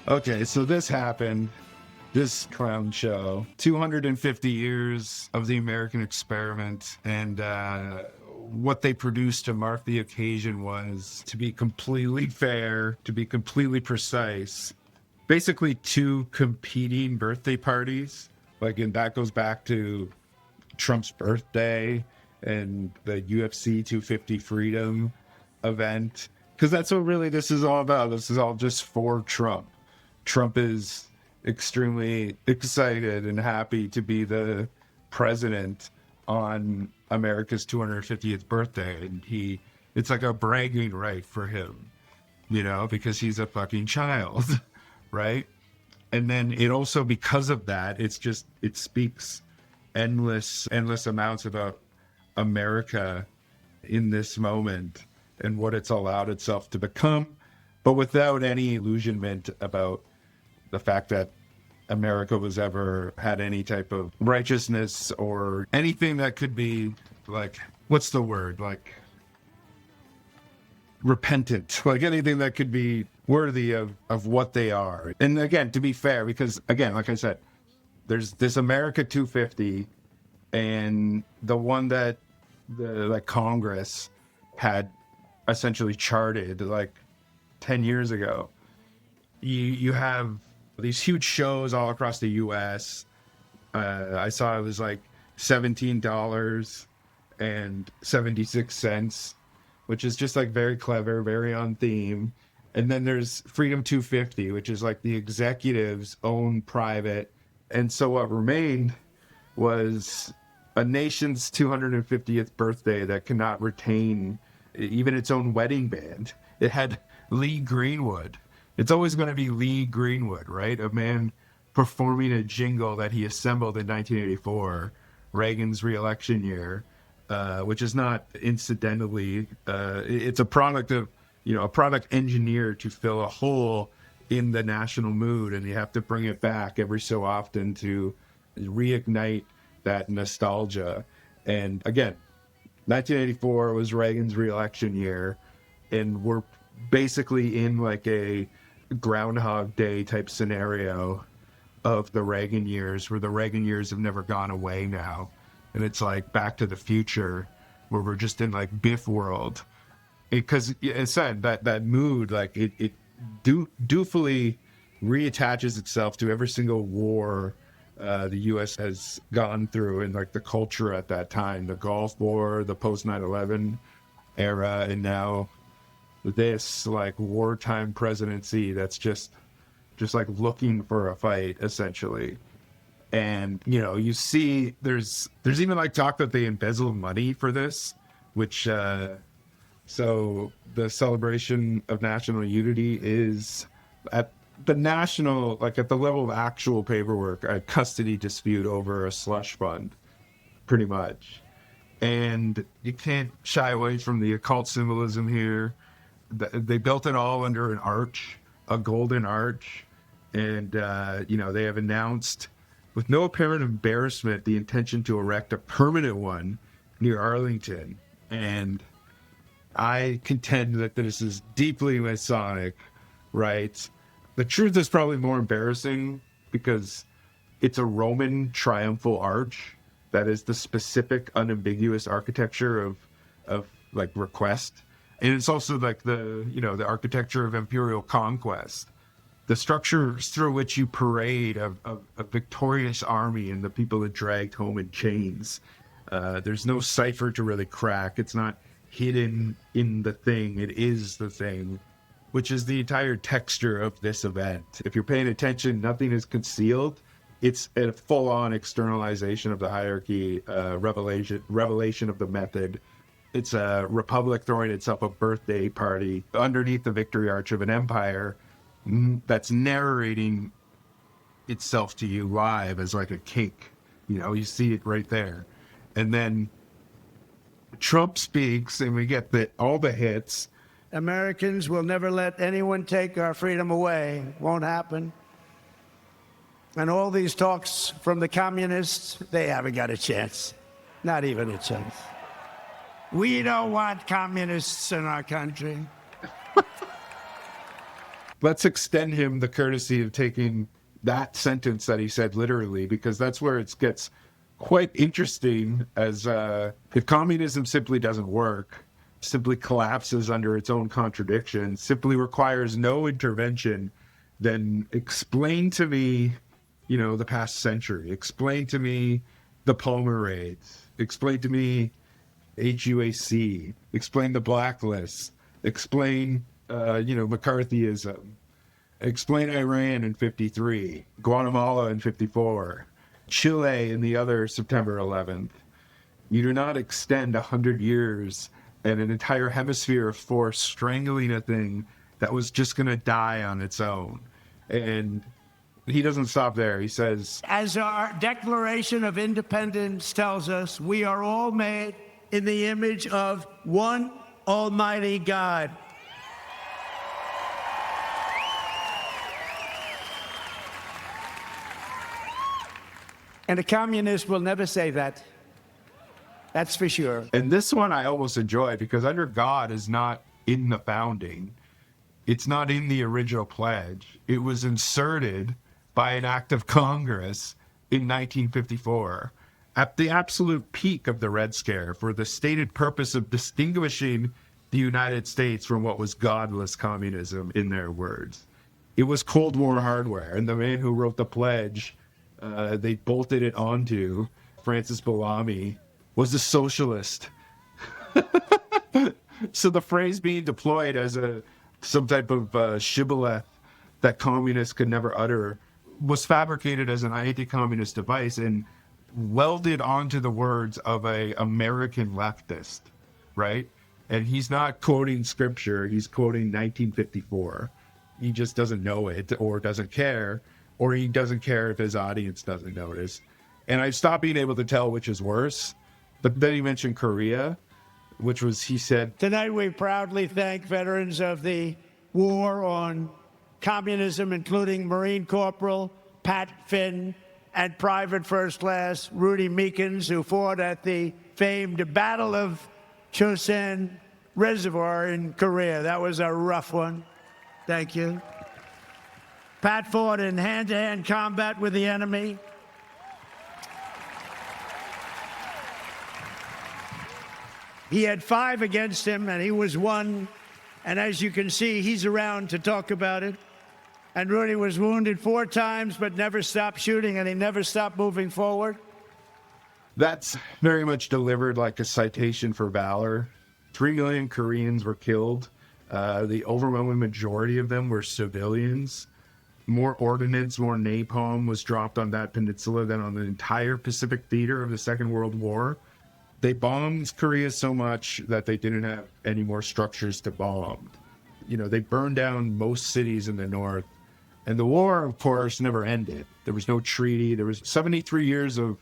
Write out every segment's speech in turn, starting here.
Okay, so this happened, this clown show, 250 years of the American experiment, and what they produced to mark the occasion was, to be completely fair, to be completely precise, basically two competing birthday parties. Like, and that goes back to Trump's birthday and the UFC 250 Freedom event. Because that's what really this is all about. This is all just for Trump. Trump is extremely excited and happy to be the president on America's 250th birthday. And it's like a bragging right for him, because he's a fucking child, right? And then it also, because of that, it speaks endless amounts about America in this moment and what it's allowed itself to become, but without any illusionment about the fact that America was ever had any type of righteousness or anything that could be like, what's the word? Like repentant, like anything that could be worthy of what they are. And again, to be fair, because again, like I said, there's this America 250 and the one that the Congress had essentially charted like 10 years ago. You have these huge shows all across the US. I saw it was like $17.76, which is just like very clever, very on theme. And then there's Freedom 250, which is like the executives' own private. And so what remained was a nation's 250th birthday that cannot retain even its own wedding band. It had Lee Greenwood. It's always going to be Lee Greenwood, right? A man performing a jingle that he assembled in 1984, Reagan's re-election year, which is not incidentally, it's a product of, a product engineered to fill a hole in the national mood, and you have to bring it back every so often to reignite that nostalgia. And again, 1984 was Reagan's re-election year, and we're basically in like a Groundhog Day type scenario of the Reagan years, where the Reagan years have never gone away now. And it's like Back to the Future, where we're just in like Biff world. Because it said that mood, like it dutifully reattaches itself to every single war the U.S. has gone through, and like the culture at that time, the Gulf War, the post 9/11 era, and now this like wartime presidency that's just like looking for a fight essentially. And you see there's even like talk that they embezzled money for this, which so the celebration of national unity is at the national, like at the level of actual paperwork, a custody dispute over a slush fund, pretty much. And you can't shy away from the occult symbolism here. They built it all under an arch, a golden arch. And, they have announced with no apparent embarrassment the intention to erect a permanent one near Arlington. And I contend that this is deeply Masonic, right? The truth is probably more embarrassing because it's a Roman triumphal arch that is the specific, unambiguous architecture of like request. And it's also like the architecture of imperial conquest. The structures through which you parade a victorious army and the people it dragged home in chains. There's no cipher to really crack. It's not hidden in the thing. It is the thing, which is the entire texture of this event. If you're paying attention, nothing is concealed. It's a full-on externalization of the hierarchy, revelation of the method. It's a republic throwing itself a birthday party underneath the victory arch of an empire that's narrating itself to you live as like a cake. You see it right there. And then Trump speaks and we get all the hits. Americans will never let anyone take our freedom away. Won't happen. And all these talks from the communists, they haven't got a chance. Not even a chance. We don't want communists in our country. let's extend him the courtesy of taking that sentence that he said literally, because that's where it gets quite interesting. As if communism simply doesn't work, simply collapses under its own contradiction, simply requires no intervention, then explain to me, the past century. Explain to me the Palmer raids. Explain to me HUAC. Explain the blacklist. Explain, McCarthyism. Explain Iran in 53, Guatemala in 54, Chile in the other September 11th. You do not extend 100 years and an entire hemisphere of force strangling a thing that was just going to die on its own. And he doesn't stop there. He says, as our Declaration of Independence tells us, we are all made in the image of one Almighty God. And a communist will never say that. That's for sure. And this one I almost enjoy, because under God is not in the founding. It's not in the original pledge. It was inserted by an act of Congress in 1954 at the absolute peak of the Red Scare, for the stated purpose of distinguishing the United States from what was godless communism, in their words. It was Cold War hardware, and the man who wrote the pledge, they bolted it onto, Francis Bellamy, was a socialist. So the phrase being deployed as some type of shibboleth that communists could never utter was fabricated as an anti-communist device and welded onto the words of a American leftist, right? And he's not quoting scripture, he's quoting 1954. He just doesn't know it, or doesn't care, or he doesn't care if his audience doesn't notice. And I've stopped being able to tell which is worse. But then he mentioned Korea, which was, he said, tonight we proudly thank veterans of the war on communism, including Marine Corporal Pat Finn and Private First Class Rudy Meekins, who fought at the famed Battle of Chosin Reservoir in Korea. That was a rough one. Thank you. Pat fought in hand-to-hand combat with the enemy. He had 5 against him, and he was 1. And as you can see, he's around to talk about it. And Rudy was wounded 4 times, but never stopped shooting, and he never stopped moving forward. That's very much delivered like a citation for valor. 3 million Koreans were killed. The overwhelming majority of them were civilians. More ordnance, more napalm was dropped on that peninsula than on the entire Pacific theater of the Second World War. They bombed Korea so much that they didn't have any more structures to bomb. They burned down most cities in the north. And the war, of course, never ended. There was no treaty. There was 73 years of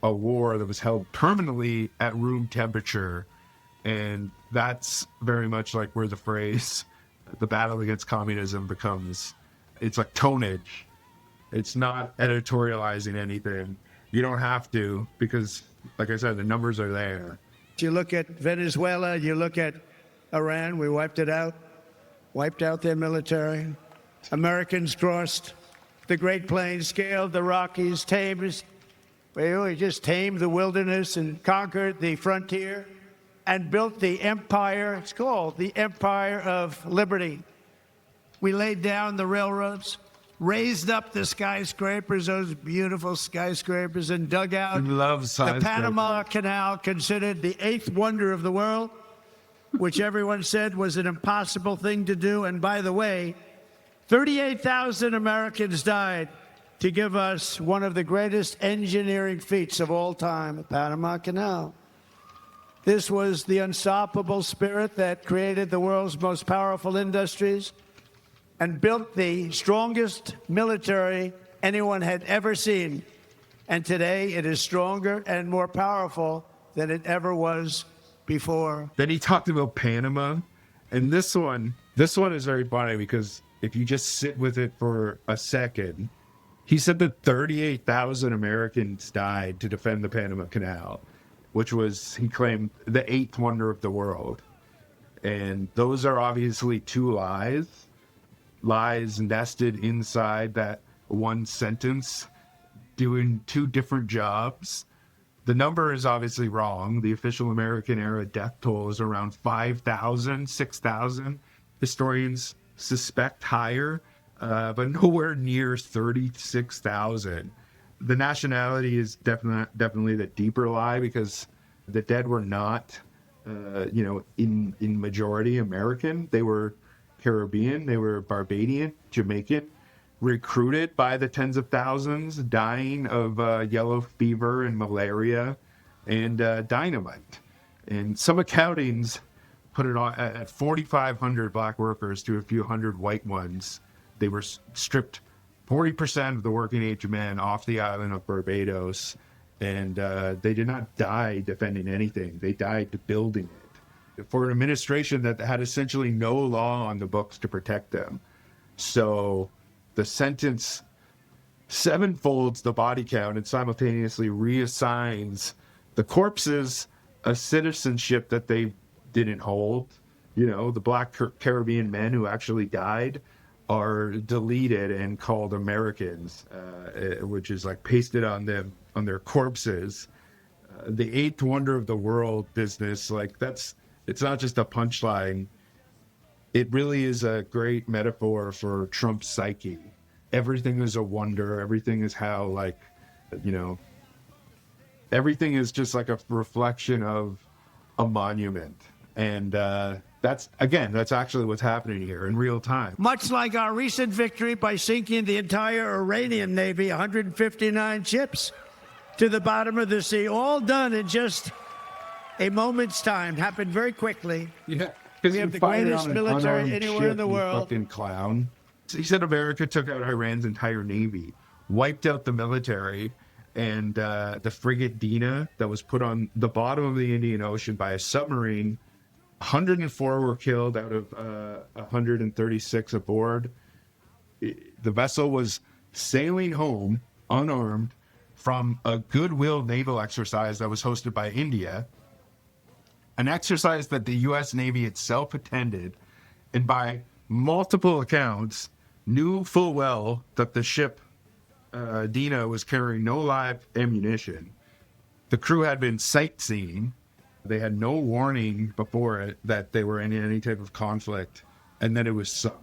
a war that was held permanently at room temperature. And that's very much like where the phrase, the battle against communism, becomes, it's like tonnage. It's not editorializing anything. You don't have to, because, like I said, the numbers are there. You look at Venezuela, you look at Iran, we wiped out their military. Americans crossed the Great Plains, scaled the Rockies, we just tamed the wilderness and conquered the frontier and built the empire. It's called the Empire of Liberty. We laid down the railroads, raised up the skyscrapers, those beautiful skyscrapers, and dug out the Panama Canal, considered the 8th wonder of the world, which everyone said was an impossible thing to do. And by the way, 38,000 Americans died to give us one of the greatest engineering feats of all time, the Panama Canal. This was the unstoppable spirit that created the world's most powerful industries and built the strongest military anyone had ever seen. And today it is stronger and more powerful than it ever was before. Then he talked about Panama. And this one is very funny, because if you just sit with it for a second, he said that 38,000 Americans died to defend the Panama Canal, which was, he claimed, the 8th wonder of the world. And those are obviously 2 lies. lies nested inside that one sentence, doing two different jobs. The number is obviously wrong. The official American era death toll is around 5,000, 6,000. Historians suspect higher, but nowhere near 36,000. The nationality is definitely the deeper lie, because the dead were not, in majority American. They were Caribbean, they were Barbadian, Jamaican, recruited by the tens of thousands, dying of yellow fever and malaria and dynamite. And some accountings put it on at 4,500 black workers to a few hundred white ones. They were stripped 40% of the working age men off the island of Barbados, and they did not die defending anything. They died building it. For an administration that had essentially no law on the books to protect them. So the sentence sevenfolds the body count and simultaneously reassigns the corpses a citizenship that they didn't hold. The black Caribbean men who actually died are deleted and called Americans, which is like pasted on them, on their corpses. The eighth wonder of the world business, it's not just a punchline. It really is a great metaphor for Trump's psyche. Everything is a wonder. Everything is how, everything is just like a reflection of a monument. And that's actually what's happening here in real time. Much like our recent victory by sinking the entire Iranian Navy, 159 ships, to the bottom of the sea, all done in just a moment's time. Happened very quickly. Yeah. We have the greatest military anywhere in the world. Fucking clown. He said America took out Iran's entire navy, wiped out the military, and the frigate Dina that was put on the bottom of the Indian Ocean by a submarine. 104 were killed out of 136 aboard. The vessel was sailing home unarmed from a goodwill naval exercise that was hosted by India. An exercise that the U.S. Navy itself attended, and by multiple accounts, knew full well that the ship, Dina, was carrying no live ammunition. The crew had been sightseeing. They had no warning before it that they were in any type of conflict, and then it was sunk.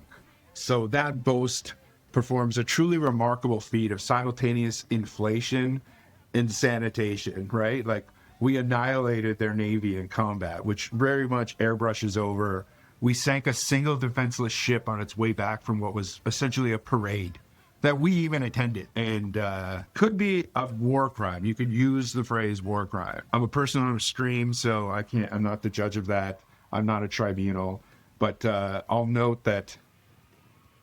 So that boast performs a truly remarkable feat of simultaneous inflation and sanitation, right? We annihilated their navy in combat, which very much airbrushes over. We sank a single defenseless ship on its way back from what was essentially a parade that we even attended, and could be a war crime. You could use the phrase war crime. I'm a person on a stream, so I'm not the judge of that. I'm not a tribunal, but I'll note that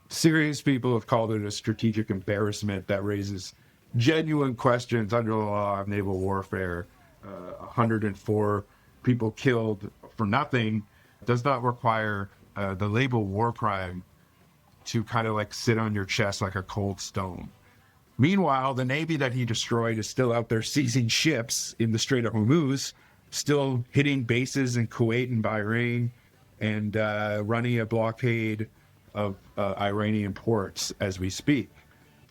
serious people have called it a strategic embarrassment that raises genuine questions under the law of naval warfare. 104 people killed for nothing does not require the label war crime to kind of sit on your chest like a cold stone. Meanwhile, the Navy that he destroyed is still out there seizing ships in the Strait of Hormuz, still hitting bases in Kuwait and Bahrain, and running a blockade of Iranian ports as we speak.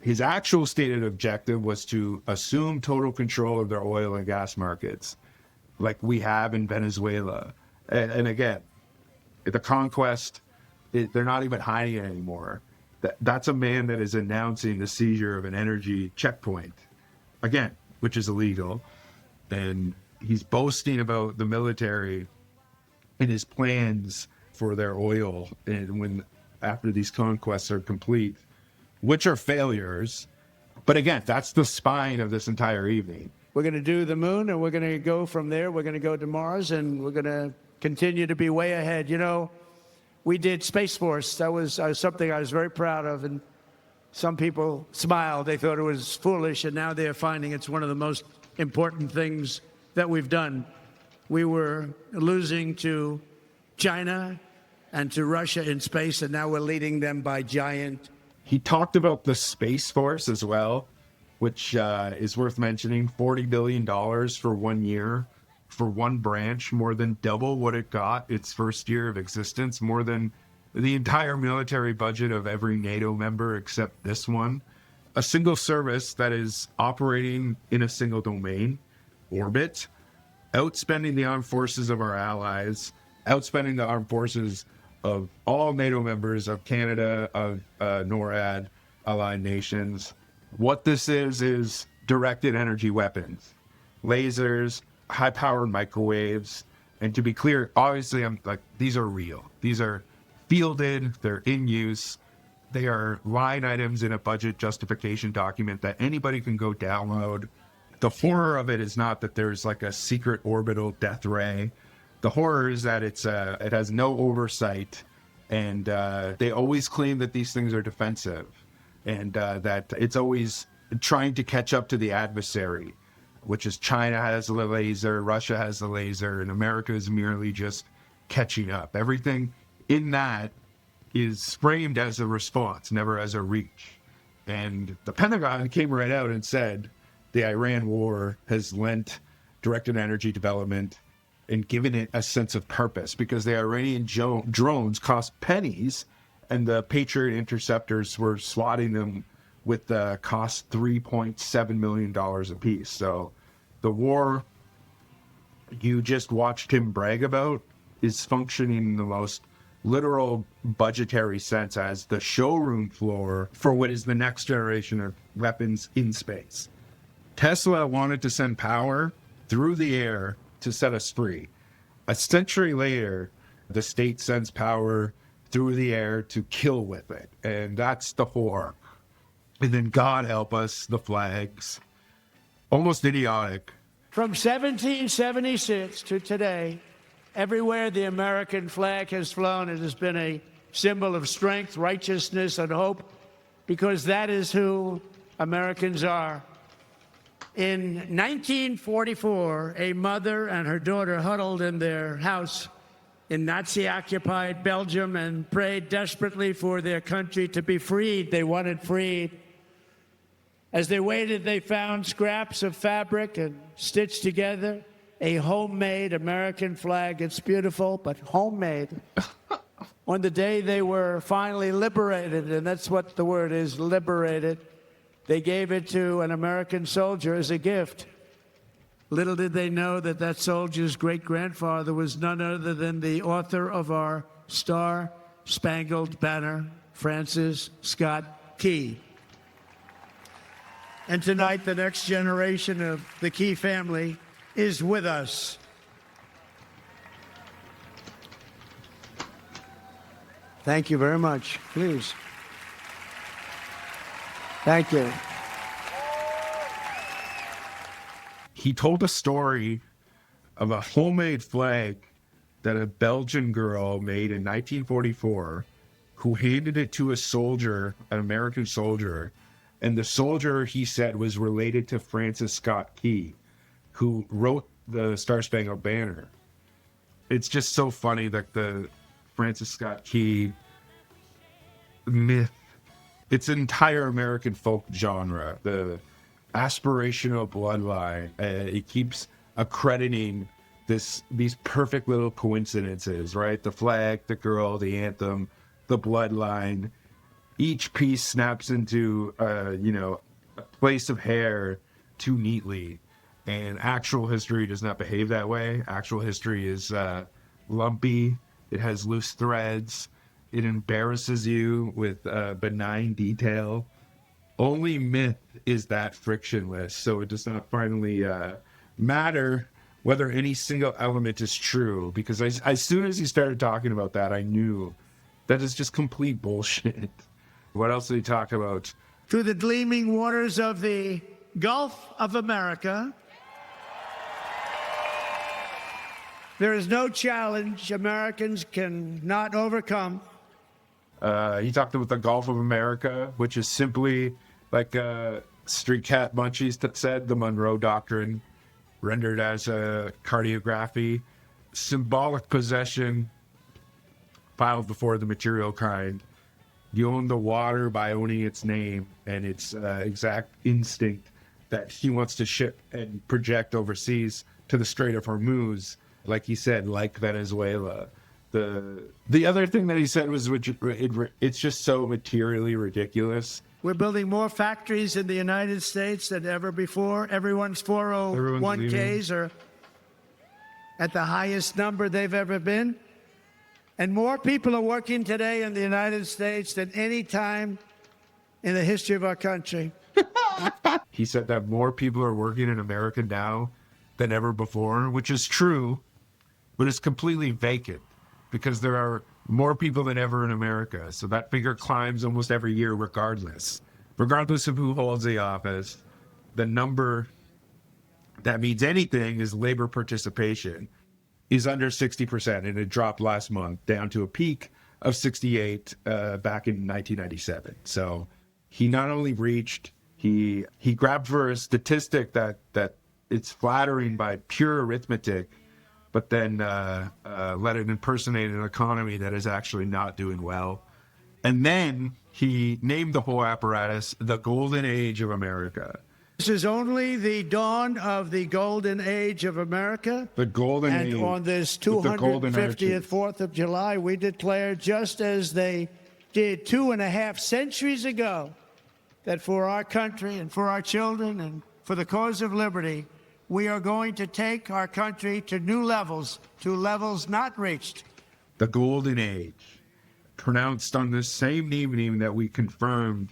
His actual stated objective was to assume total control of their oil and gas markets, like we have in Venezuela. And again, the conquest, they're not even hiding it anymore. That's a man that is announcing the seizure of an energy checkpoint, again, which is illegal. And he's boasting about the military and his plans for their oil, and after these conquests are complete, which are failures. But again, that's the spine of this entire evening. We're going to do the moon, and we're going to go from there. We're going to go to Mars, and we're going to continue to be way ahead. We did Space Force. That was something I was very proud of, and some people smiled. They thought it was foolish, and now they're finding it's one of the most important things that we've done. We were losing to China and to Russia in space, and now we're leading them by giant. He talked about the Space Force as well, which is worth mentioning. $40 billion for 1 year, for one branch, more than double what it got its first year of existence, more than the entire military budget of every NATO member except this one. A single service that is operating in a single domain, orbit, outspending the armed forces of our allies, outspending the armed forces of all NATO members, of Canada, of NORAD, allied nations. What this is directed energy weapons, lasers, high-powered microwaves. And to be clear, obviously, I'm like, these are real. These are fielded, they're in use. They are line items in a budget justification document that anybody can go download. The horror of it is not that there's like a secret orbital death ray. The horror is that it has no oversight, and they always claim that these things are defensive, and that it's always trying to catch up to the adversary, which is China has the laser, Russia has the laser, and America is merely just catching up. Everything in that is framed as a response, never as a reach. And the Pentagon came right out and said the Iran war has lent directed energy development and given it a sense of purpose, because the Iranian drones cost pennies, and the Patriot interceptors were swatting them with the cost $3.7 million a piece. So the war you just watched him brag about is functioning in the most literal budgetary sense as the showroom floor for what is the next generation of weapons in space. Tesla wanted to send power through the air to set us free. A century later, the state sends power through the air to kill with it. And that's the horror. And then God help us, the flags. Almost idiotic. From 1776 to today, everywhere the American flag has flown, it has been a symbol of strength, righteousness, and hope, because that is who Americans are. In 1944, a mother and her daughter huddled in their house in Nazi-occupied Belgium and prayed desperately for their country to be freed. They wanted freed. As they waited, they found scraps of fabric and stitched together a homemade American flag. It's beautiful, but homemade. On the day they were finally liberated, and that's what the word is, liberated, they gave it to an American soldier as a gift. Little did they know that that soldier's great-grandfather was none other than the author of our Star-Spangled Banner, Francis Scott Key. And tonight, the next generation of the Key family is with us. Thank you very much. Please. Thank you. He told a story of a homemade flag that a Belgian girl made in 1944, who handed it to a soldier, an American soldier. And the soldier, he said, was related to Francis Scott Key, who wrote the Star-Spangled Banner. It's just so funny that the Francis Scott Key myth, it's an entire American folk genre, the aspirational bloodline. It keeps accrediting these perfect little coincidences, right? The flag, the girl, the anthem, the bloodline. Each piece snaps into, a place of hair too neatly. And actual history does not behave that way. Actual history is lumpy. It has loose threads. It embarrasses you with benign detail. Only myth is that frictionless, so it does not finally matter whether any single element is true. Because as soon as he started talking about that, I knew that is just complete bullshit. What else did he talk about? To the gleaming waters of the Gulf of America, there is no challenge Americans cannot overcome. He talked about the Gulf of America, which is simply, like Street Cat Munchies said, the Monroe Doctrine, rendered as a cartography, symbolic possession filed before the material kind. You own the water by owning its name and its exact instinct that he wants to ship and project overseas to the Strait of Hormuz, like he said, like Venezuela. The other thing that he said was, it's just so materially ridiculous. We're building more factories in the United States than ever before. Everyone's 401ks are at the highest number they've ever been. And more people are working today in the United States than any time in the history of our country. He said that more people are working in America now than ever before, which is true, but it's completely vacant because there are more people than ever in America. So that figure climbs almost every year regardless of who holds the office. The number that means anything is labor participation is under 60%, and it dropped last month down to a peak of 68 back in 1997. So he not only reached, he grabbed for a statistic that it's flattering by pure arithmetic, but then let it impersonate an economy that is actually not doing well. And then he named the whole apparatus the Golden Age of America. This is only the dawn of the Golden Age of America. The Golden Age. And on this 250th 4th of July, we declare, just as they did 2.5 centuries ago, that for our country and for our children and for the cause of liberty, we are going to take our country to new levels, to levels not reached. The Golden Age, pronounced on the same evening that we confirmed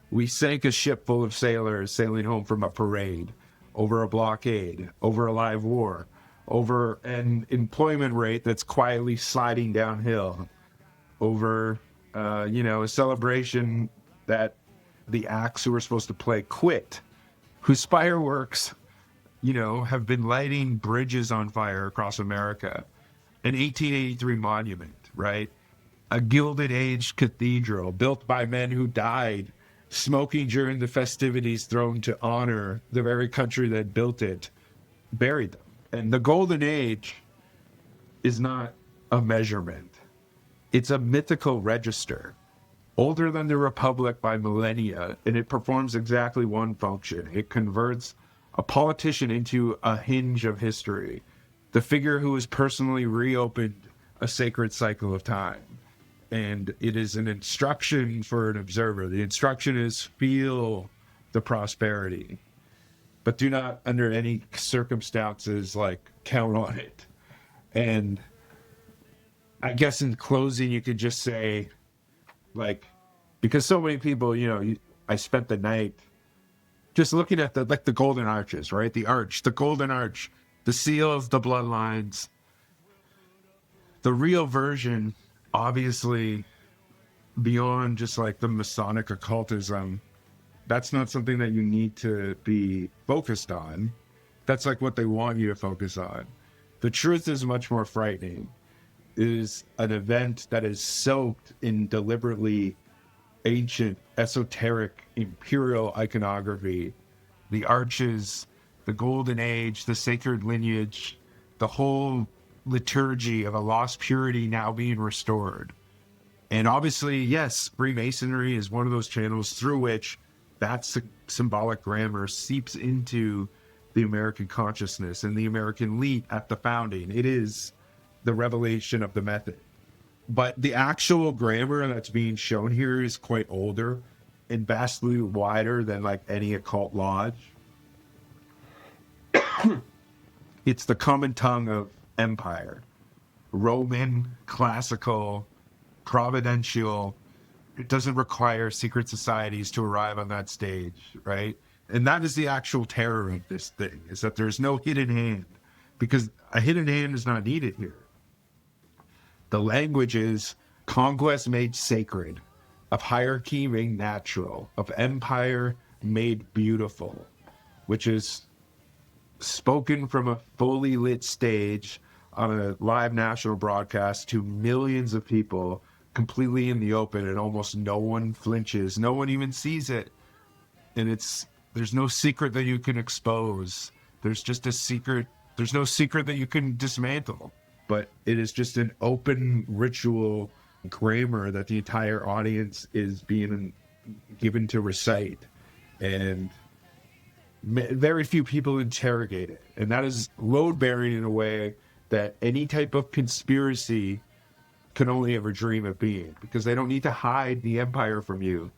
we sank a ship full of sailors sailing home from a parade, over a blockade, over a live war, over an employment rate that's quietly sliding downhill, over, a celebration that the acts who were supposed to play quit, whose fireworks, have been lighting bridges on fire across America. An 1883 monument, right? A Gilded Age cathedral built by men who died smoking during the festivities thrown to honor the very country that built it, buried them. And the Golden Age is not a measurement. It's a mythical register, older than the Republic by millennia, and it performs exactly one function. It converts a politician into a hinge of history, the figure who has personally reopened a sacred cycle of time. And it is an instruction for an observer. The instruction is feel the prosperity, but do not under any circumstances count on it. And I guess in closing, you could just say, because so many people, I spent the night just looking at the golden arches, right? The golden arch, the seal of the bloodlines, the real version. Obviously, beyond just the Masonic occultism, that's not something that you need to be focused on. That's what they want you to focus on. The truth is much more frightening. It is an event that is soaked in deliberately ancient, esoteric, imperial iconography. The arches, the Golden Age, the sacred lineage, the whole liturgy of a lost purity now being restored. And obviously, yes, Freemasonry is one of those channels through which that symbolic grammar seeps into the American consciousness and the American elite at the founding. It is the revelation of the method. But the actual grammar that's being shown here is quite older and vastly wider than any occult lodge. It's the common tongue of empire, Roman, classical, providential. It doesn't require secret societies to arrive on that stage, right? And that is the actual terror of this thing, is that there's no hidden hand, because a hidden hand is not needed here. The language is conquest made sacred, of hierarchy made natural, of empire made beautiful, which is spoken from a fully lit stage on a live national broadcast to millions of people completely in the open, and almost no one flinches. No one even sees it. And there's no secret that you can expose. There's no secret that you can dismantle. But it is just an open ritual grammar that the entire audience is being given to recite. And very few people interrogate it. And that is load-bearing in a way that any type of conspiracy can only ever dream of being, because they don't need to hide the empire from you.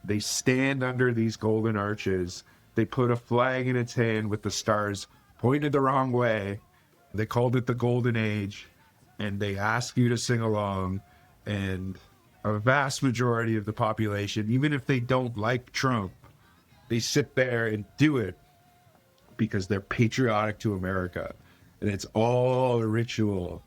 They stand under these golden arches. They put a flag in its hand with the stars pointed the wrong way. They called it the Golden Age, and they ask you to sing along. And a vast majority of the population, even if they don't like Trump, they sit there and do it because they're patriotic to America. And it's all a ritual.